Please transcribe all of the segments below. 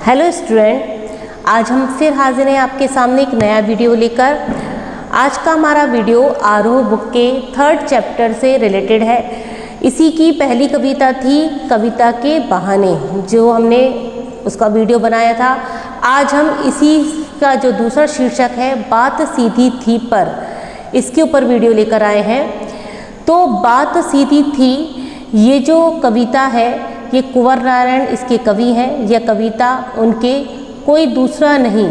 Hello student, आज हम फिर हाजिर हैं आपके सामने एक नया वीडियो लेकर। आज का हमारा वीडियो आरोह बुक के 3rd चैप्टर से रिलेटेड है। इसी की पहली कविता थी कविता के बहाने, जो हमने उसका वीडियो बनाया था। आज हम इसी का जो दूसरा शीर्षक है बात सीधी थी पर, इसके ऊपर वीडियो लेकर आए हैं। तो बात सीधी थी, ये जो कविता है ये कुंवर नारायण इसके कवि हैं। यह कविता उनके कोई दूसरा नहीं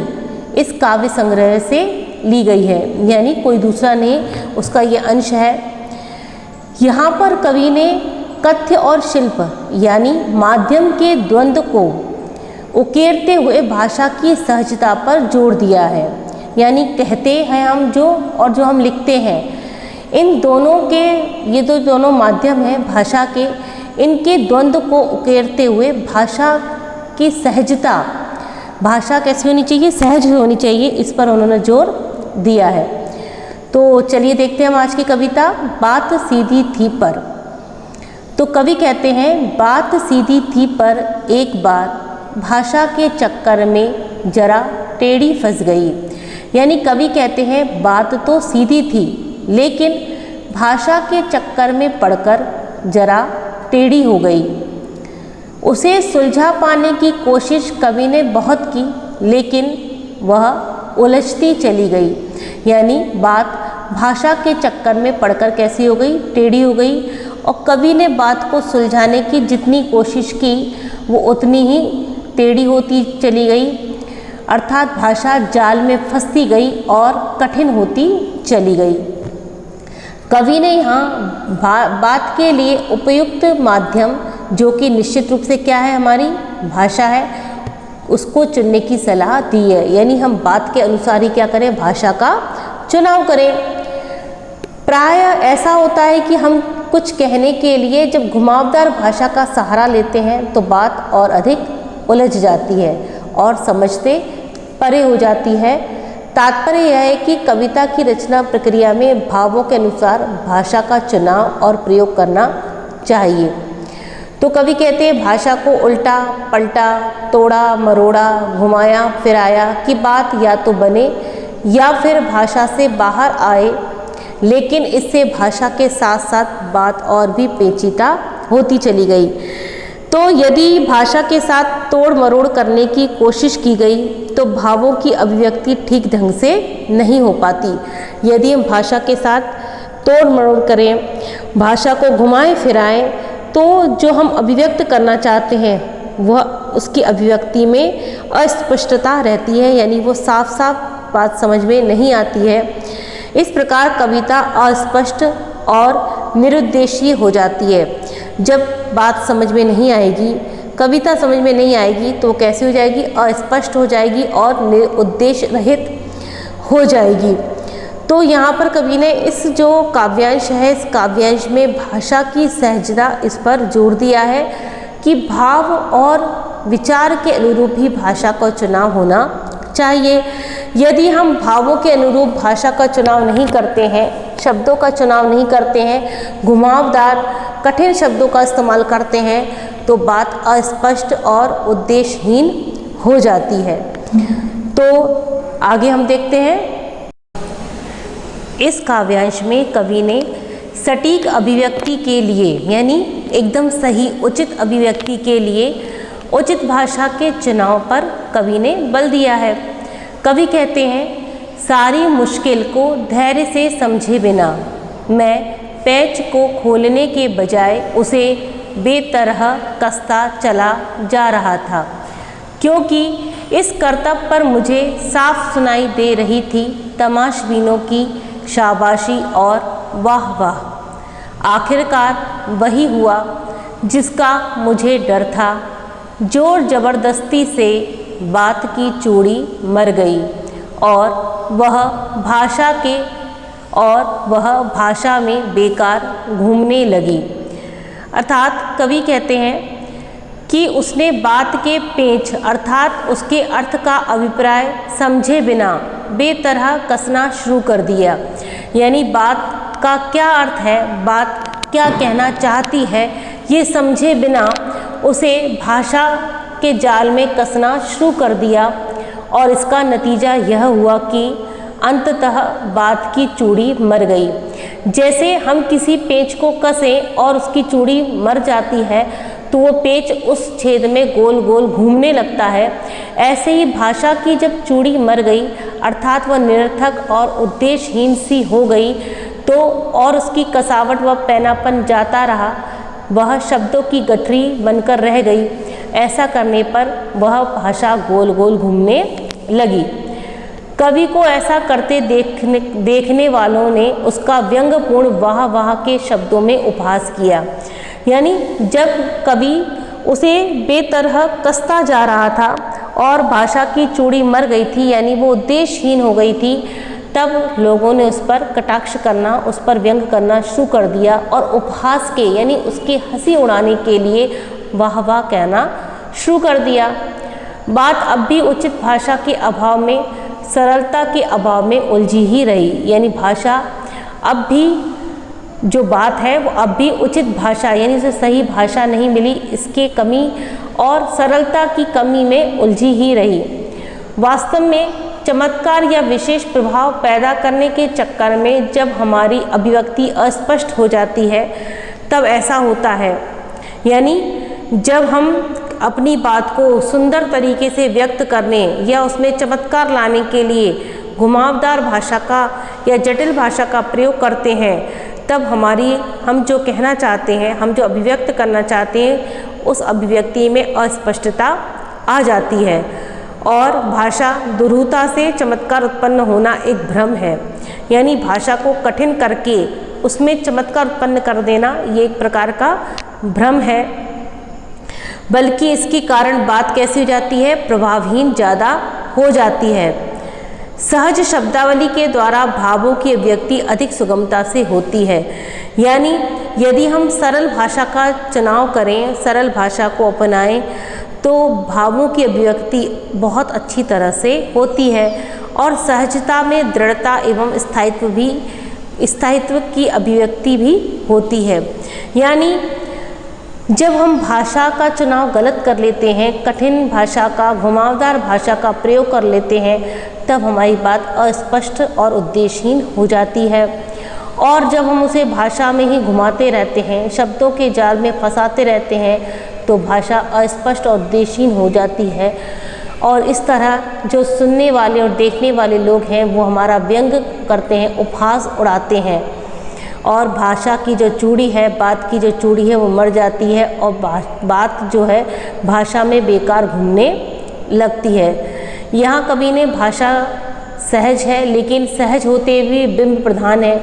इस काव्य संग्रह से ली गई है, यानी कोई दूसरा नहीं, उसका ये अंश है। यहाँ पर कवि ने कथ्य और शिल्प यानी माध्यम के द्वंद्व को उकेरते हुए भाषा की सहजता पर जोर दिया है। यानी कहते हैं हम जो और जो हम लिखते हैं, इन दोनों के ये तो दोनों माध्यम हैं भाषा के, इनके द्वंद्व को उकेरते हुए भाषा की सहजता, भाषा कैसी होनी चाहिए, सहज होनी चाहिए, इस पर उन्होंने जोर दिया है। तो चलिए देखते हैं हम आज की कविता बात सीधी थी पर। तो कवि कहते हैं बात सीधी थी पर एक बार भाषा के चक्कर में जरा टेढ़ी फंस गई। यानी कवि कहते हैं बात तो सीधी थी, लेकिन भाषा के चक्कर में पड़कर जरा टेढ़ी हो गई। उसे सुलझा पाने की कोशिश कवि ने बहुत की, लेकिन वह उलझती चली गई। यानी बात भाषा के चक्कर में पड़कर कैसी हो गई, टेढ़ी हो गई। और कवि ने बात को सुलझाने की जितनी कोशिश की वो उतनी ही टेढ़ी होती चली गई, अर्थात भाषा जाल में फंसती गई और कठिन होती चली गई। कवि ने यहाँ बात के लिए उपयुक्त माध्यम, जो कि निश्चित रूप से क्या है, हमारी भाषा है, उसको चुनने की सलाह दी है। यानी हम बात के अनुसार ही क्या करें, भाषा का चुनाव करें। प्राय ऐसा होता है कि हम कुछ कहने के लिए जब घुमावदार भाषा का सहारा लेते हैं तो बात और अधिक उलझ जाती है और समझते परे हो जाती है। तात्पर्य यह है कि कविता की रचना प्रक्रिया में भावों के अनुसार भाषा का चुनाव और प्रयोग करना चाहिए। तो कवि कहते हैं भाषा को उल्टा पलटा, तोड़ा मरोड़ा, घुमाया फिराया कि बात या तो बने या फिर भाषा से बाहर आए, लेकिन इससे भाषा के साथ साथ बात और भी पेचीदा होती चली गई। तो यदि भाषा के साथ तोड़ मरोड़ करने की कोशिश की गई तो भावों की अभिव्यक्ति ठीक ढंग से नहीं हो पाती। यदि हम भाषा के साथ तोड़ मरोड़ करें, भाषा को घुमाएं फिराएं, तो जो हम अभिव्यक्त करना चाहते हैं वह उसकी अभिव्यक्ति में अस्पष्टता रहती है, यानी वो साफ साफ बात समझ में नहीं आती है। इस प्रकार कविता अस्पष्ट और निरुद्देशीय हो जाती है। जब बात समझ में नहीं आएगी, कविता समझ में नहीं आएगी, तो कैसी हो जाएगी, अस्पष्ट हो जाएगी और उद्देश्य रहित हो जाएगी। तो यहाँ पर कवि ने इस जो काव्यांश है, इस काव्यांश में भाषा की सहजता, इस पर जोर दिया है कि भाव और विचार के अनुरूप ही भाषा का चुनाव होना चाहिए। यदि हम भावों के अनुरूप भाषा का चुनाव नहीं करते हैं, शब्दों का चुनाव नहीं करते हैं, घुमावदार कठिन शब्दों का इस्तेमाल करते हैं, तो बात अस्पष्ट और उद्देश्यहीन हो जाती है। तो आगे हम देखते हैं। इस काव्यांश में कवि ने सटीक अभिव्यक्ति के लिए, यानी एकदम सही उचित अभिव्यक्ति के लिए उचित भाषा के चुनाव पर कवि ने बल दिया है। कवि कहते हैं सारी मुश्किल को धैर्य से समझे बिना मैं पैच को खोलने के बजाय उसे बेतरह कसता चला जा रहा था, क्योंकि इस करतब पर मुझे साफ सुनाई दे रही थी तमाशबीनों की शाबाशी और वाह वाह। आखिरकार वही हुआ जिसका मुझे डर था। जोर जबरदस्ती से बात की चूड़ी मर गई और वह भाषा में बेकार घूमने लगी। अर्थात कवि कहते हैं कि उसने बात के पेच अर्थात उसके अर्थ का अभिप्राय समझे बिना बेतरह कसना शुरू कर दिया। यानी बात का क्या अर्थ है, बात क्या कहना चाहती है, ये समझे बिना उसे भाषा के जाल में कसना शुरू कर दिया और इसका नतीजा यह हुआ कि अंततः बात की चूड़ी मर गई। जैसे हम किसी पेंच को कसें और उसकी चूड़ी मर जाती है तो वो पेंच उस छेद में गोल गोल घूमने लगता है, ऐसे ही भाषा की जब चूड़ी मर गई अर्थात वह निरर्थक और उद्देश्यहीन सी हो गई तो और उसकी कसावट व पैनापन जाता रहा, वह शब्दों की गठरी बनकर रह गई। ऐसा करने पर वह भाषा गोल गोल घूमने लगी। कवि को ऐसा करते देखने वालों ने उसका व्यंग्यपूर्ण वाह वाह के शब्दों में उपहास किया। यानी जब कवि उसे बेतरह कसता जा रहा था और भाषा की चूड़ी मर गई थी यानी वो उद्देश्यहीन हो गई थी, तब लोगों ने उस पर कटाक्ष करना, उस पर व्यंग करना शुरू कर दिया और उपहास के यानी उसकी हंसी उड़ाने के लिए वाह वाह कहना शुरू कर दिया। बात अब भी उचित भाषा के अभाव में, सरलता के अभाव में उलझी ही रही। यानी भाषा अब भी जो बात है वो अब भी उचित भाषा यानी उसे सही भाषा नहीं मिली, इसके कमी और सरलता की कमी में उलझी ही रही। वास्तव में चमत्कार या विशेष प्रभाव पैदा करने के चक्कर में जब हमारी अभिव्यक्ति अस्पष्ट हो जाती है तब ऐसा होता है। यानी जब हम अपनी बात को सुंदर तरीके से व्यक्त करने या उसमें चमत्कार लाने के लिए घुमावदार भाषा का या जटिल भाषा का प्रयोग करते हैं तब हम जो कहना चाहते हैं, हम जो अभिव्यक्त करना चाहते हैं उस अभिव्यक्ति में अस्पष्टता आ जाती है और भाषा दुरूहता से चमत्कार उत्पन्न होना एक भ्रम है। यानी भाषा को कठिन करके उसमें चमत्कार उत्पन्न कर देना ये एक प्रकार का भ्रम है, बल्कि इसके कारण बात कैसी हो जाती है, प्रभावहीन ज़्यादा हो जाती है। सहज शब्दावली के द्वारा भावों की अभिव्यक्ति अधिक सुगमता से होती है। यानी यदि हम सरल भाषा का चुनाव करें, सरल भाषा को अपनाएं तो भावों की अभिव्यक्ति बहुत अच्छी तरह से होती है और सहजता में दृढ़ता एवं स्थायित्व की अभिव्यक्ति भी होती है। यानी जब हम भाषा का चुनाव गलत कर लेते हैं, कठिन भाषा का, घुमावदार भाषा का प्रयोग कर लेते हैं, तब हमारी बात अस्पष्ट और उद्देश्यहीन हो जाती है। और जब हम उसे भाषा में ही घुमाते रहते हैं, शब्दों के जाल में फंसाते रहते हैं, तो भाषा अस्पष्ट और उद्देश्यहीन हो जाती है और इस तरह जो सुनने वाले और देखने वाले लोग हैं वो हमारा व्यंग करते हैं, उपहास उड़ाते हैं और भाषा की जो चूड़ी है, बात की जो चूड़ी है वो मर जाती है और बात जो है भाषा में बेकार घूमने लगती है। यहाँ कवि ने भाषा सहज है लेकिन सहज होते हुए बिंब प्रधान है।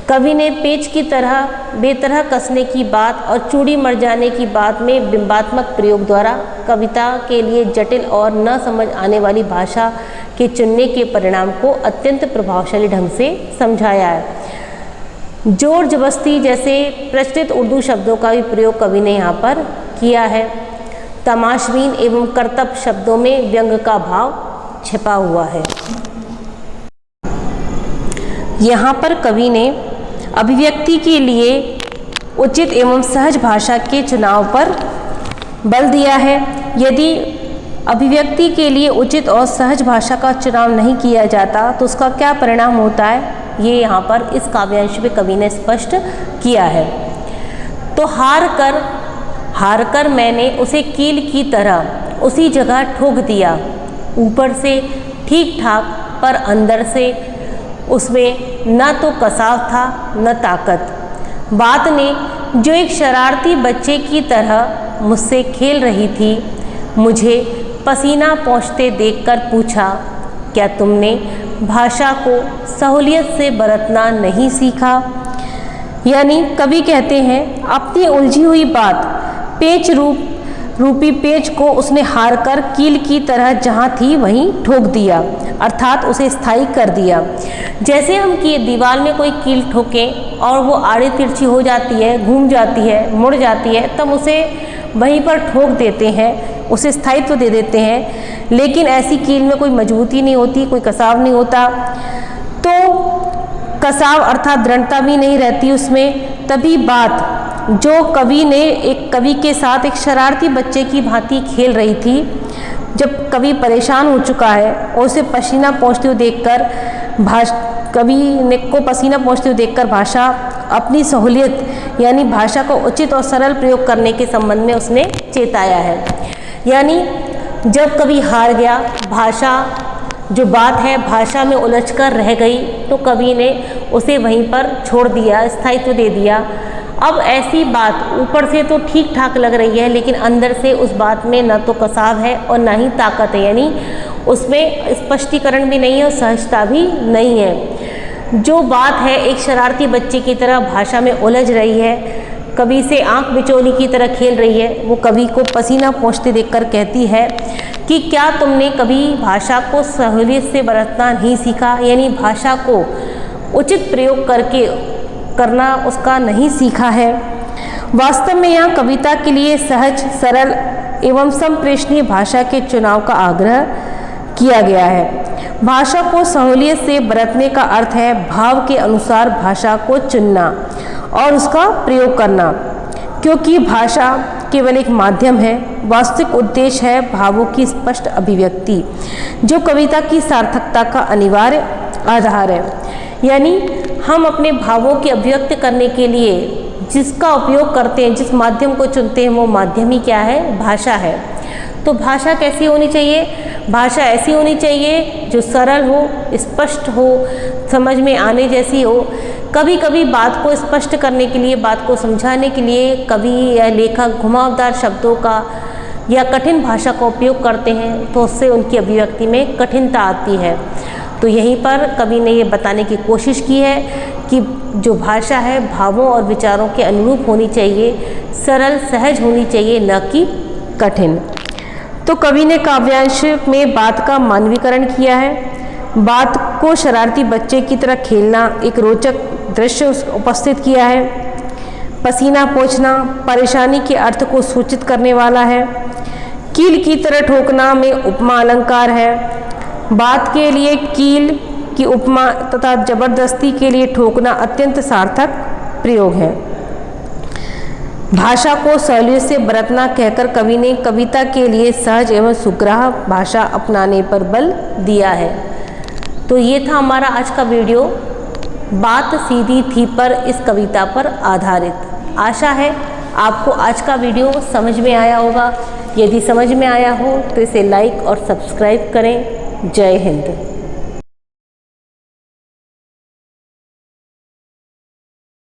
कवि ने पेच की तरह बेतरह कसने की बात और चूड़ी मर जाने की बात में बिंबात्मक प्रयोग द्वारा कविता के लिए जटिल और न समझ आने वाली भाषा के चुनने के परिणाम को अत्यंत प्रभावशाली ढंग से समझाया है। जोर जबरदस्ती जैसे प्रचलित उर्दू शब्दों का भी प्रयोग कवि ने यहाँ पर किया है। तमाशबीन एवं करतब शब्दों में व्यंग का भाव छिपा हुआ है। यहाँ पर कवि ने अभिव्यक्ति के लिए उचित एवं सहज भाषा के चुनाव पर बल दिया है। यदि अभिव्यक्ति के लिए उचित और सहज भाषा का चुनाव नहीं किया जाता तो उसका क्या परिणाम होता है, ये यहाँ पर इस काव्यांश में कवि ने स्पष्ट किया है। तो हार कर मैंने उसे कील की तरह उसी जगह ठोक दिया, ऊपर से ठीक ठाक पर अंदर से उसमें न तो कसाव था न ताकत। बात ने जो एक शरारती बच्चे की तरह मुझसे खेल रही थी, मुझे पसीना पोंछते देखकर पूछा, क्या तुमने भाषा को सहूलियत से बरतना नहीं सीखा। यानी कवि कहते हैं अपनी उलझी हुई बात पेच रूपी पेच को उसने हार कर कील की तरह जहाँ थी वहीं ठोक दिया, अर्थात उसे स्थायी कर दिया। जैसे हम कि दीवार में कोई कील ठोकें और वो आड़ी तिरछी हो जाती है, घूम जाती है, मुड़ जाती है, तब उसे वहीं पर ठोक देते हैं, उसे स्थायित्व दे देते हैं। लेकिन ऐसी कील में कोई मजबूती नहीं होती, कोई कसाव नहीं होता, तो कसाव अर्थात दृढ़ता भी नहीं रहती उसमें, तभी बात जो कवि ने एक कवि के साथ एक शरारती बच्चे की भांति खेल रही थी। जब कवि परेशान हो चुका है और उसे पसीना पहुँचते हुए देखकर कवि ने को पसीना पहुँचते हुए देखकर भाषा अपनी सहूलियत यानी भाषा को उचित और सरल प्रयोग करने के संबंध में उसने चेताया है। यानी जब कवि हार गया, भाषा जो बात है भाषा में उलझकर रह गई, तो कवि ने उसे वहीं पर छोड़ दिया, स्थायित्व दे दिया। अब ऐसी बात ऊपर से तो ठीक ठाक लग रही है, लेकिन अंदर से उस बात में न तो कसाव है और न ही ताकत है, यानी उसमें स्पष्टीकरण भी नहीं है और सहजता भी नहीं है। जो बात है एक शरारती बच्चे की तरह भाषा में उलझ रही है, कवि से आंख बिचौली की तरह खेल रही है। वो कवि को पसीना पोंछते देखकर कहती है कि क्या तुमने कभी भाषा को सहूलियत से बरतना नहीं सीखा, यानी भाषा को उचित प्रयोग करना उसका नहीं सीखा है। वास्तव में यहाँ कविता के लिए सहज, सरल एवं संप्रेषणीय भाषा के चुनाव का आग्रह किया गया है। भाषा को सहूलियत से बरतने का अर्थ है भाव के अनुसार भाषा को चुनना और उसका प्रयोग करना, क्योंकि भाषा केवल एक माध्यम है, वास्तविक उद्देश्य है भावों की स्पष्ट अभिव्यक्ति, जो कविता की सार्थकता का अनिवार्य आधार है। यानी हम अपने भावों की अभिव्यक्त करने के लिए जिसका उपयोग करते हैं, जिस माध्यम को चुनते हैं, वो माध्यम ही क्या है? भाषा है। तो भाषा कैसी होनी चाहिए? भाषा ऐसी होनी चाहिए जो सरल हो, स्पष्ट हो, समझ में आने जैसी हो। कभी कभी बात को स्पष्ट करने के लिए, बात को समझाने के लिए कवि या लेखक घुमावदार शब्दों का या कठिन भाषा का उपयोग करते हैं, तो उससे उनकी अभिव्यक्ति में कठिनता आती है। तो यहीं पर कवि ने ये बताने की कोशिश की है कि जो भाषा है भावों और विचारों के अनुरूप होनी चाहिए, सरल सहज होनी चाहिए, न कि कठिन। तो कवि ने काव्यांश में बात का मानवीकरण किया है। बात को शरारती बच्चे की तरह खेलना, एक रोचक दृश्य उपस्थित किया है। पसीना पोंछना परेशानी के अर्थ को सूचित करने वाला है। कील की तरह ठोकना में उपमा अलंकार है। बात के लिए कील की उपमा तथा जबरदस्ती के लिए ठोकना अत्यंत सार्थक प्रयोग है। भाषा को सहूलियत से बरतना कहकर कवि ने कविता के लिए सहज एवं सुग्राह भाषा अपनाने पर बल दिया है। तो ये था हमारा आज का वीडियो, बात सीधी थी पर इस कविता पर आधारित। आशा है आपको आज का वीडियो समझ में आया होगा। यदि समझ में आया हो तो इसे लाइक और सब्सक्राइब करें। जय हिंद।